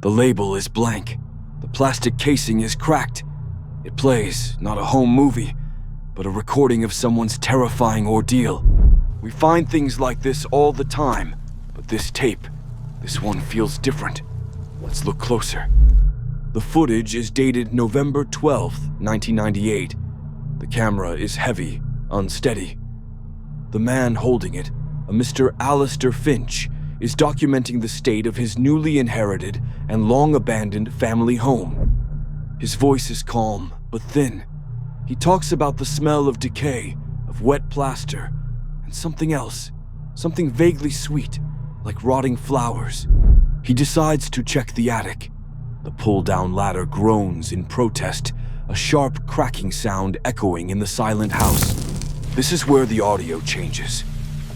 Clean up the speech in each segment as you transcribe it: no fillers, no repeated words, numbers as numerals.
The label is blank. The plastic casing is cracked. It plays not a home movie, but a recording of someone's terrifying ordeal. We find things like this all the time, but this tape, this one feels different. Let's look closer. The footage is dated November 12th, 1998. The camera is heavy, unsteady. The man holding it, a Mr. Alistair Finch, is documenting the state of his newly inherited and long-abandoned family home. His voice is calm, but thin. He talks about the smell of decay, of wet plaster, and something else, something vaguely sweet, like rotting flowers. He decides to check the attic. The pull-down ladder groans in protest, a sharp cracking sound echoing in the silent house. This is where the audio changes.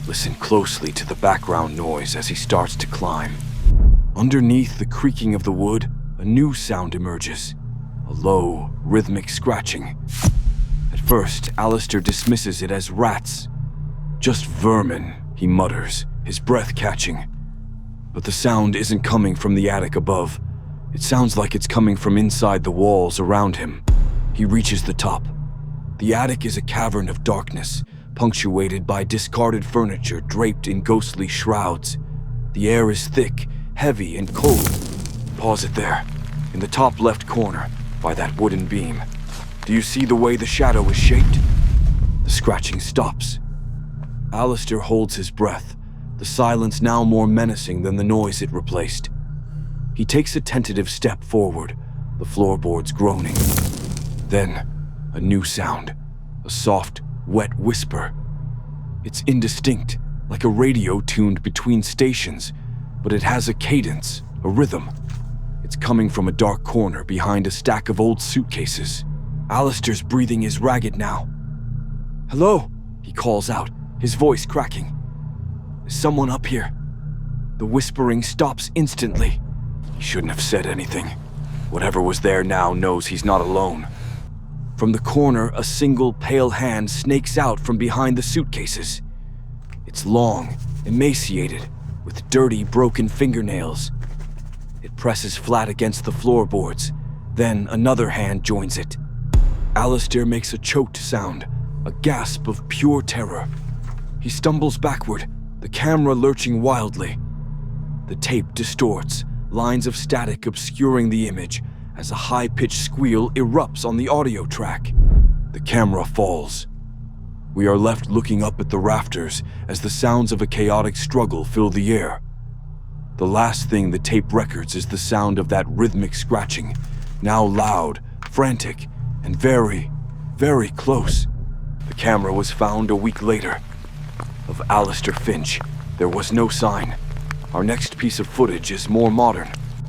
Listen closely to the background noise as he starts to climb. Underneath the creaking of the wood, a new sound emerges, a low, rhythmic scratching. At first, Alistair dismisses it as rats. Just vermin, he mutters, his breath catching. But the sound isn't coming from the attic above. It sounds like it's coming from inside the walls around him. He reaches the top. The attic is a cavern of darkness, punctuated by discarded furniture draped in ghostly shrouds. The air is thick, heavy, and cold. Pause it there, in the top left corner, by that wooden beam. Do you see the way the shadow is shaped? The scratching stops. Alistair holds his breath, the silence now more menacing than the noise it replaced. He takes a tentative step forward, the floorboards groaning. Then, a new sound, a soft, wet whisper. It's indistinct, like a radio tuned between stations, but it has a cadence, a rhythm. It's coming from a dark corner behind a stack of old suitcases. Alistair's breathing is ragged now. "Hello?" he calls out, his voice cracking. "Is someone up here?" The whispering stops instantly. He shouldn't have said anything. Whatever was there now knows he's not alone. From the corner, a single pale hand snakes out from behind the suitcases. It's long, emaciated, with dirty, broken fingernails. It presses flat against the floorboards. Then another hand joins it. Alistair makes a choked sound, a gasp of pure terror. He stumbles backward, the camera lurching wildly. The tape distorts, lines of static obscuring the image as a high-pitched squeal erupts on the audio track. The camera falls. We are left looking up at the rafters as the sounds of a chaotic struggle fill the air. The last thing the tape records is the sound of that rhythmic scratching, now loud, frantic, and very, very close. The camera was found a week later. Of Alistair Finch, there was no sign. Our next piece of footage is more modern,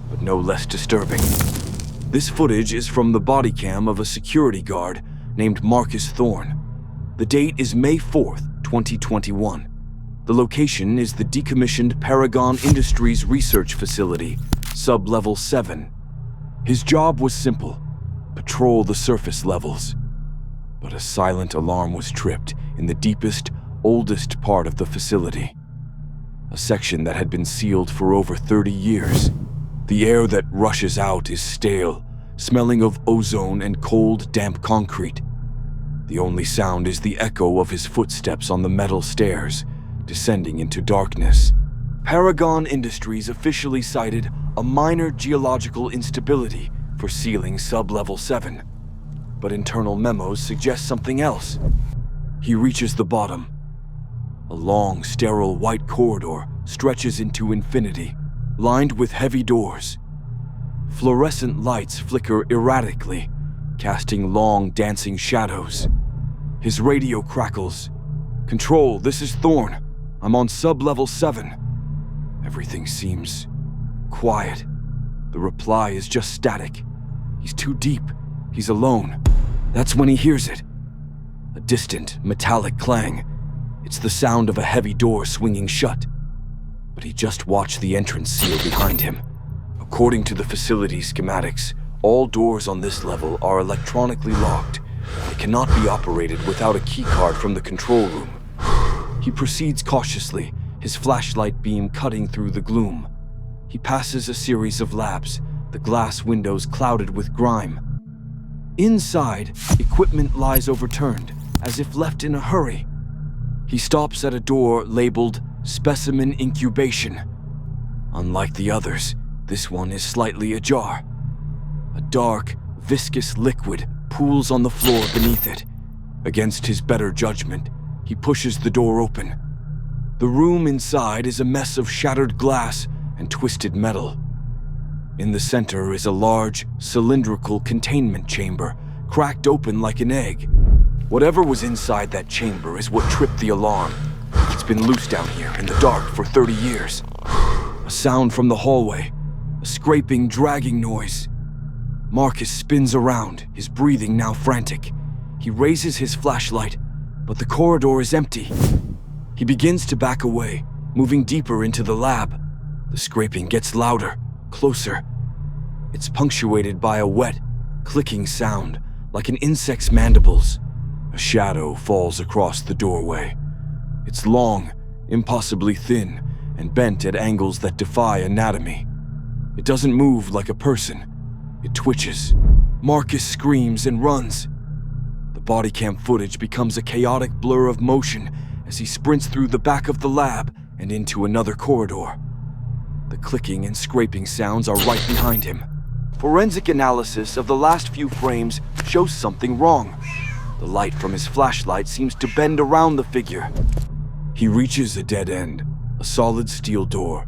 but no less disturbing. This footage is from the bodycam of a security guard named Marcus Thorne. The date is May 4th, 2021. The location is the decommissioned Paragon Industries Research Facility, Sub-Level 7. His job was simple: patrol the surface levels. But a silent alarm was tripped in the deepest, oldest part of the facility. A section that had been sealed for over 30 years. The air that rushes out is stale, smelling of ozone and cold, damp concrete. The only sound is the echo of his footsteps on the metal stairs, descending into darkness. Paragon Industries officially cited a minor geological instability for sealing Sub-Level 7, but internal memos suggest something else. He reaches the bottom. A long, sterile white corridor stretches into infinity, lined with heavy doors. Fluorescent lights flicker erratically, casting long, dancing shadows. His radio crackles. "Control, this is Thorne. I'm on Sub-Level 7. Everything seems quiet. The reply is just static. He's too deep. He's alone. That's when he hears it. A distant, metallic clang. It's the sound of a heavy door swinging shut. But he just watched the entrance seal behind him. According to the facility schematics, all doors on this level are electronically locked. They cannot be operated without a keycard from the control room. He proceeds cautiously, his flashlight beam cutting through the gloom. He passes a series of labs, the glass windows clouded with grime. Inside, equipment lies overturned, as if left in a hurry. He stops at a door labeled Specimen Incubation. Unlike the others, this one is slightly ajar. A dark, viscous liquid pools on the floor beneath it. Against his better judgment, he pushes the door open. The room inside is a mess of shattered glass and twisted metal. In the center is a large, cylindrical containment chamber, cracked open like an egg. Whatever was inside that chamber is what tripped the alarm. It's been loose down here in the dark for 30 years. A sound from the hallway, a scraping, dragging noise. Marcus spins around, his breathing now frantic. He raises his flashlight, but the corridor is empty. He begins to back away, moving deeper into the lab. The scraping gets louder, closer. It's punctuated by a wet, clicking sound, like an insect's mandibles. A shadow falls across the doorway. It's long, impossibly thin, and bent at angles that defy anatomy. It doesn't move like a person. It twitches. Marcus screams and runs. The Bodycam footage becomes a chaotic blur of motion as he sprints through the back of the lab and into another corridor. The clicking and scraping sounds are right behind him. Forensic analysis of the last few frames shows something wrong. The light from his flashlight seems to bend around the figure. He reaches a dead end, a solid steel door.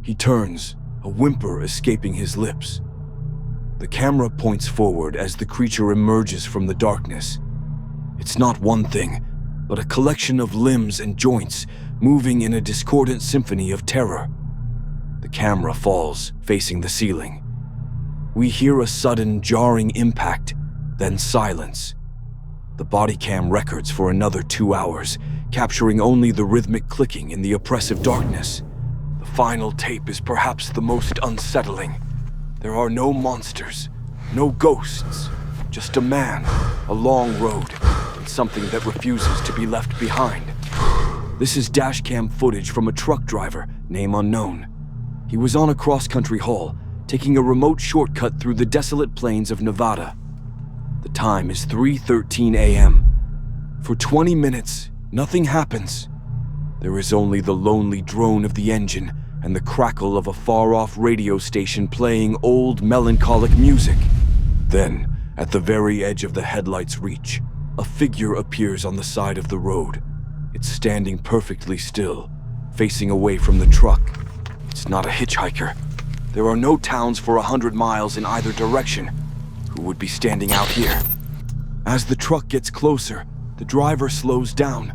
He turns, a whimper escaping his lips. The camera points forward as the creature emerges from the darkness. It's not one thing, but a collection of limbs and joints moving in a discordant symphony of terror. The camera falls, facing the ceiling. We hear a sudden, jarring impact, then silence. The Bodycam records for another 2 hours, capturing only the rhythmic clicking in the oppressive darkness. The final tape is perhaps the most unsettling. There are no monsters, no ghosts, just a man, a long road, and something that refuses to be left behind. This is dashcam footage from a truck driver, name unknown. He was on a cross-country haul, taking a remote shortcut through the desolate plains of Nevada. The time is 3:13 a.m. For 20 minutes, nothing happens. There is only the lonely drone of the engine and the crackle of a far-off radio station playing old, melancholic music. Then, at the very edge of the headlight's reach, a figure appears on the side of the road. It's standing perfectly still, facing away from the truck. It's not a hitchhiker. There are no towns for 100 miles in either direction. Who would be standing out here? As the truck gets closer, the driver slows down.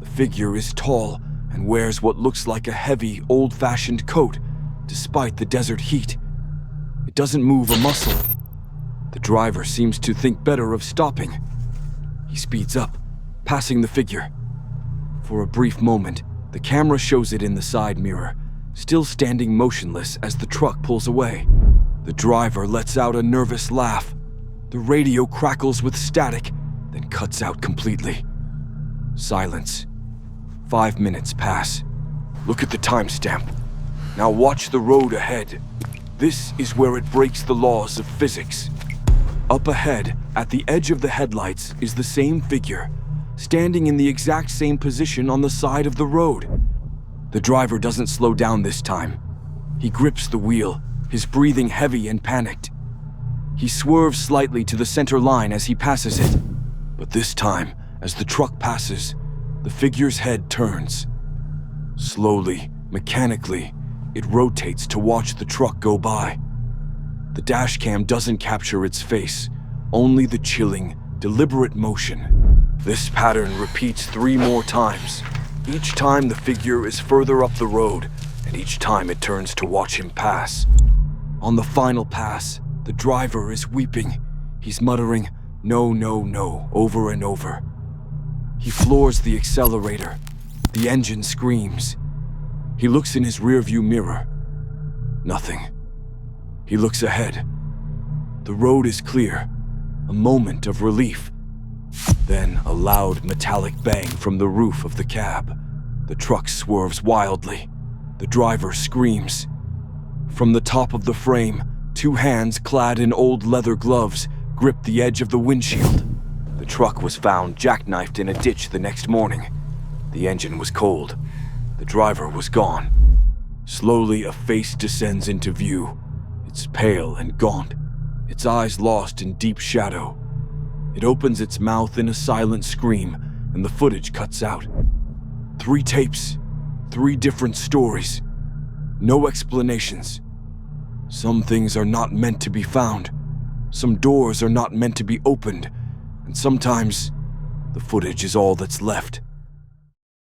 The figure is tall and wears what looks like a heavy, old-fashioned coat, despite the desert heat. It doesn't move a muscle. The driver seems to think better of stopping. He speeds up, passing the figure. For a brief moment, the camera shows it in the side mirror, still standing motionless as the truck pulls away. The driver lets out a nervous laugh. The radio crackles with static, then cuts out completely. Silence. 5 minutes pass. Look at the timestamp. Now watch the road ahead. This is where it breaks the laws of physics. Up ahead, at the edge of the headlights, is the same figure, standing in the exact same position on the side of the road. The driver doesn't slow down this time. He grips the wheel, his breathing heavy and panicked. He swerves slightly to the center line as he passes it. But this time, as the truck passes, the figure's head turns. Slowly, mechanically, it rotates to watch the truck go by. The dashcam doesn't capture its face, only the chilling, deliberate motion. This pattern repeats 3 more times. Each time the figure is further up the road, and each time it turns to watch him pass. On the final pass, the driver is weeping. He's muttering, "No, no, no," over and over. He floors the accelerator. The engine screams. He looks in his rearview mirror. Nothing. He looks ahead. The road is clear. A moment of relief. Then a loud metallic bang from the roof of the cab. The truck swerves wildly. The driver screams. From the top of the frame, two hands clad in old leather gloves gripped the edge of the windshield. The truck was found jackknifed in a ditch the next morning. The engine was cold. The driver was gone. Slowly, a face descends into view. It's pale and gaunt, its eyes lost in deep shadow. It opens its mouth in a silent scream, and the footage cuts out. 3 tapes, 3 different stories. No explanations. Some things are not meant to be found. Some doors are not meant to be opened. And sometimes, the footage is all that's left.